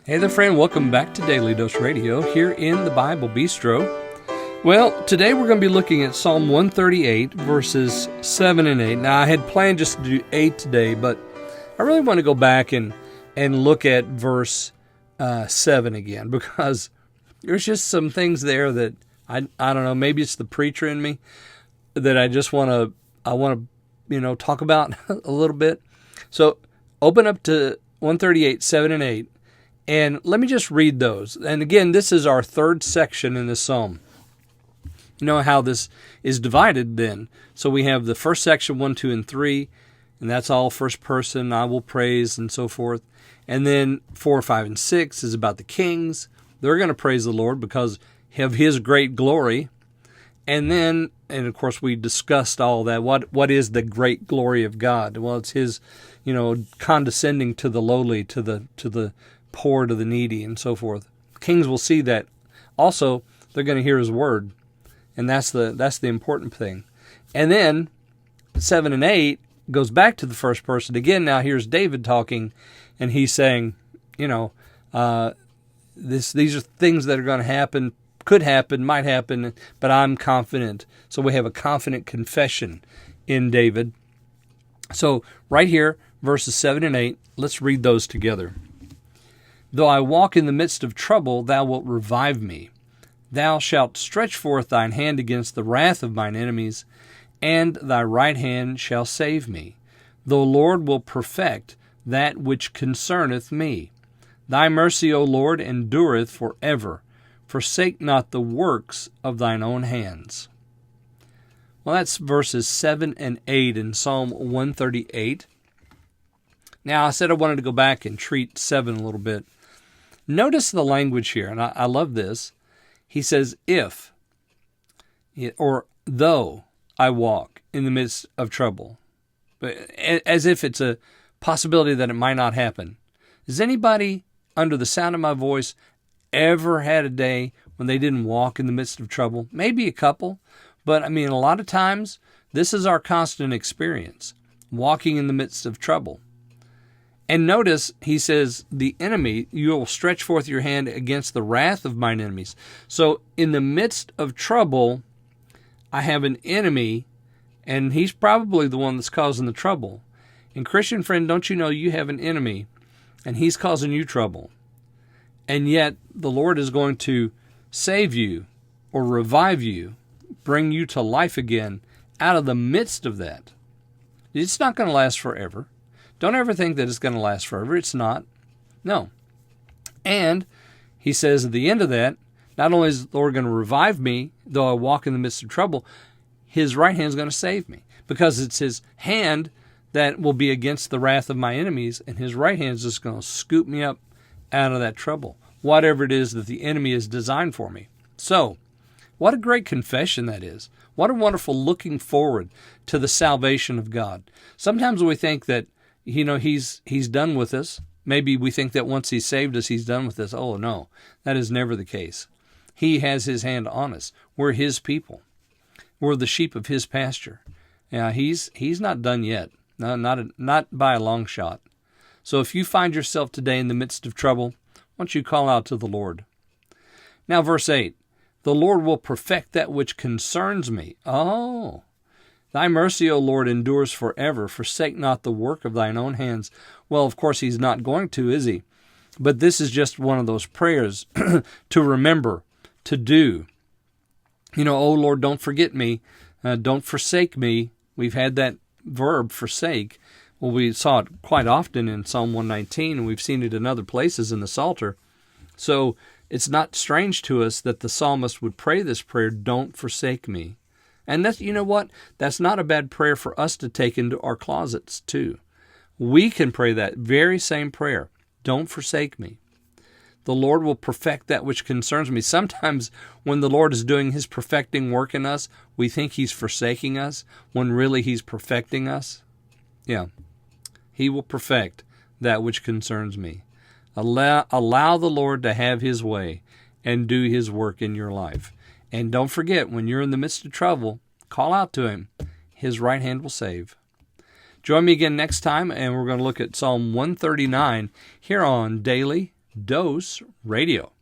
Hey there, friend. Welcome back to Daily Dose Radio here in the Bible Bistro. Well, today we're going to be looking at Psalm 138, verses 7 and 8. Now, I had planned just to do 8 today, but I really want to go back and look at verse 7 again, because there's just some things there that I don't know, maybe it's the preacher in me that I want to talk about a little bit. So open up to 138, 7 and 8. And let me just read those. And again, this is our third section in this psalm. You know how this is divided then. So we have the first section, 1, 2, and 3, and that's all first person, I will praise, and so forth. And then 4, 5, and 6 is about the kings. They're going to praise the Lord because of His great glory. And then, and of course we discussed all that. What is the great glory of God? Well, it's His, condescending to the lowly, to the poor, to the needy, and so forth. Kings will see that. Also, they're going to hear His word, and that's the important thing. And then 7 and 8 goes back to the first person again. Now here's David talking, and he's saying, these are things that are going to happen, could happen, might happen, but I'm confident. So we have a confident confession in David. So right here, verses 7 and 8, let's read those together. Though I walk in the midst of trouble, thou wilt revive me. Thou shalt stretch forth thine hand against the wrath of mine enemies, and thy right hand shall save me. The Lord will perfect that which concerneth me. Thy mercy, O Lord, endureth forever. Forsake not the works of thine own hands. Well, that's verses 7 and 8 in Psalm 138. Now, I said I wanted to go back and treat 7 a little bit. Notice the language here, and I love this. He says, if, or though I walk in the midst of trouble, as if it's a possibility that it might not happen. Has anybody under the sound of my voice ever had a day when they didn't walk in the midst of trouble? Maybe a couple, but a lot of times this is our constant experience, walking in the midst of trouble. And notice, he says, the enemy, you will stretch forth your hand against the wrath of mine enemies. So in the midst of trouble, I have an enemy, and he's probably the one that's causing the trouble. And Christian friend, don't you know you have an enemy, and he's causing you trouble? And yet the Lord is going to save you or revive you, bring you to life again out of the midst of that. It's not going to last forever. Don't ever think that it's going to last forever. It's not. No. And he says at the end of that, not only is the Lord going to revive me, though I walk in the midst of trouble, His right hand is going to save me, because it's His hand that will be against the wrath of my enemies, and His right hand is just going to scoop me up out of that trouble, whatever it is that the enemy has designed for me. So, what a great confession that is. What a wonderful looking forward to the salvation of God. Sometimes we think that He's done with us. Maybe we think that once He's saved us, He's done with us. Oh, no, that is never the case. He has His hand on us. We're His people. We're the sheep of His pasture. Yeah, He's not done yet. No, not by a long shot. So if you find yourself today in the midst of trouble, why don't you call out to the Lord? Now, verse 8, the Lord will perfect that which concerns me. Oh, thy mercy, O Lord, endures forever. Forsake not the work of thine own hands. Well, of course, He's not going to, is He? But this is just one of those prayers to remember, to do. O Lord, don't forget me. Don't forsake me. We've had that verb, forsake. Well, we saw it quite often in Psalm 119, and we've seen it in other places in the Psalter. So it's not strange to us that the psalmist would pray this prayer, don't forsake me. And that's, you know what? That's not a bad prayer for us to take into our closets too. We can pray that very same prayer. Don't forsake me. The Lord will perfect that which concerns me. Sometimes when the Lord is doing His perfecting work in us, we think He's forsaking us when really He's perfecting us. Yeah. He will perfect that which concerns me. Allow the Lord to have His way and do His work in your life. And don't forget, when you're in the midst of trouble, call out to Him. His right hand will save. Join me again next time, and we're going to look at Psalm 139 here on Daily Dose Radio.